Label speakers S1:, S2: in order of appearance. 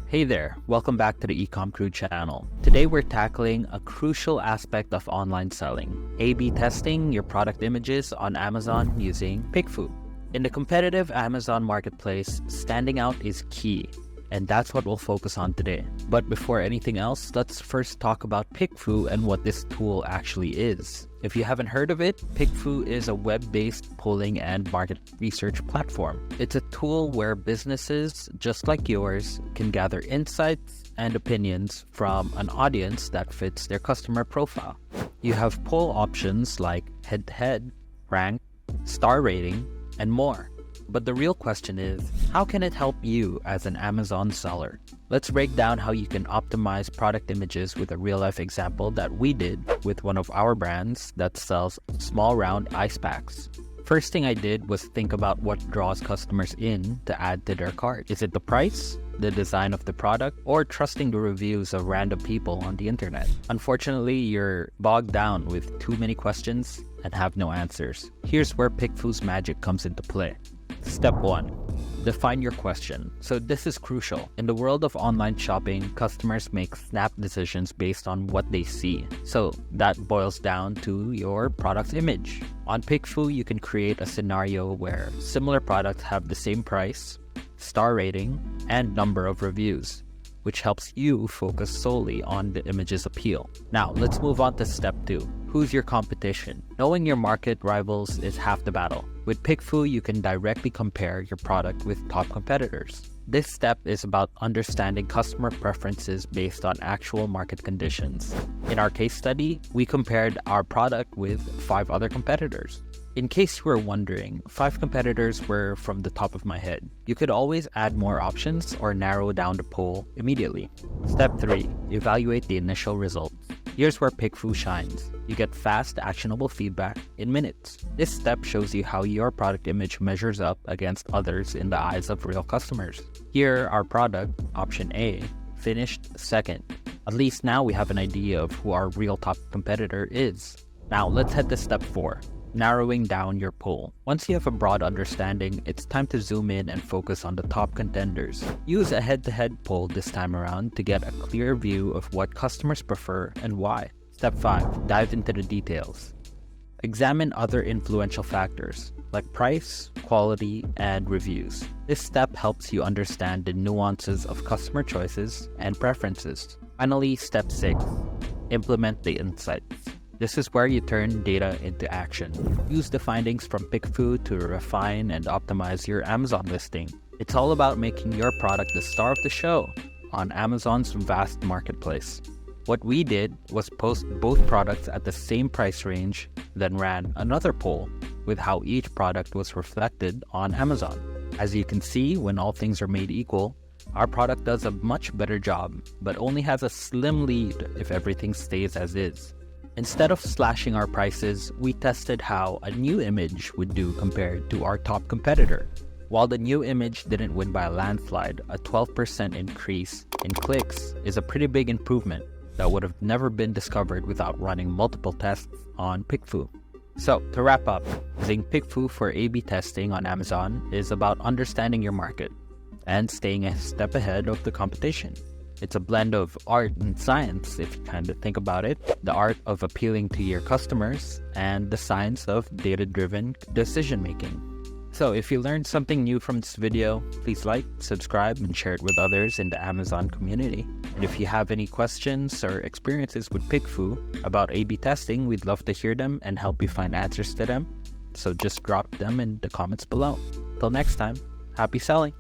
S1: Hey there, welcome back to the EcomCrew channel. Today we're tackling a crucial aspect of online selling, A/B testing your product images on Amazon using PickFu. In the competitive Amazon marketplace, standing out is key, and that's what we'll focus on today. But before anything else, let's first talk about PickFu and what this tool actually is. If you haven't heard of it, PickFu is a web-based polling and market research platform. It's a tool where businesses, just like yours, can gather insights and opinions from an audience that fits their customer profile. You have poll options like head-to-head, rank, star rating, and more. But the real question is, how can it help you as an Amazon seller? Let's break down how you can optimize product images with a real-life example that we did with one of our brands that sells small round ice packs. First thing I did was think about what draws customers in to add to their cart. Is it the price, the design of the product, or trusting the reviews of random people on the internet? Unfortunately, you're bogged down with too many questions and have no answers. Here's where PickFu's magic comes into play. Step 1. Define your question. So this is crucial. In the world of online shopping, customers make snap decisions based on what they see. So that boils down to your product's image. On PickFu, you can create a scenario where similar products have the same price, star rating, and number of reviews, which helps you focus solely on the image's appeal. Now, let's move on to step 2. Who's your competition? Knowing your market rivals is half the battle. With PickFu, you can directly compare your product with top competitors. This step is about understanding customer preferences based on actual market conditions. In our case study, we compared our product with 5 other competitors. In case you were wondering, 5 competitors were from the top of my head. You could always add more options or narrow down the poll immediately. Step 3. Evaluate the initial results. Here's where PickFu shines. You get fast, actionable feedback in minutes. This step shows you how your product image measures up against others in the eyes of real customers. Here, our product, option A, finished second. At least now we have an idea of who our real top competitor is. Now let's head to step 4. Narrowing down your poll. Once you have a broad understanding, it's time to zoom in and focus on the top contenders. Use a head-to-head poll this time around to get a clear view of what customers prefer and why. Step 5. Dive into the details. Examine other influential factors like price, quality, and reviews. This step helps you understand the nuances of customer choices and preferences. Finally, step 6. Implement the insights. This is where you turn data into action. Use the findings from PickFu to refine and optimize your Amazon listing. It's all about making your product the star of the show on Amazon's vast marketplace. What we did was post both products at the same price range, then ran another poll with how each product was reflected on Amazon. As you can see, when all things are made equal, our product does a much better job, but only has a slim lead if everything stays as is. Instead of slashing our prices, we tested how a new image would do compared to our top competitor. While the new image didn't win by a landslide, a 12% increase in clicks is a pretty big improvement that would have never been discovered without running multiple tests on PickFu. So, to wrap up, using PickFu for A/B testing on Amazon is about understanding your market and staying a step ahead of the competition. It's a blend of art and science, if you kind of think about it. The art of appealing to your customers and the science of data-driven decision-making. So if you learned something new from this video, please like, subscribe, and share it with others in the Amazon community. And if you have any questions or experiences with PickFu about A/B testing, we'd love to hear them and help you find answers to them. So just drop them in the comments below. Till next time, happy selling!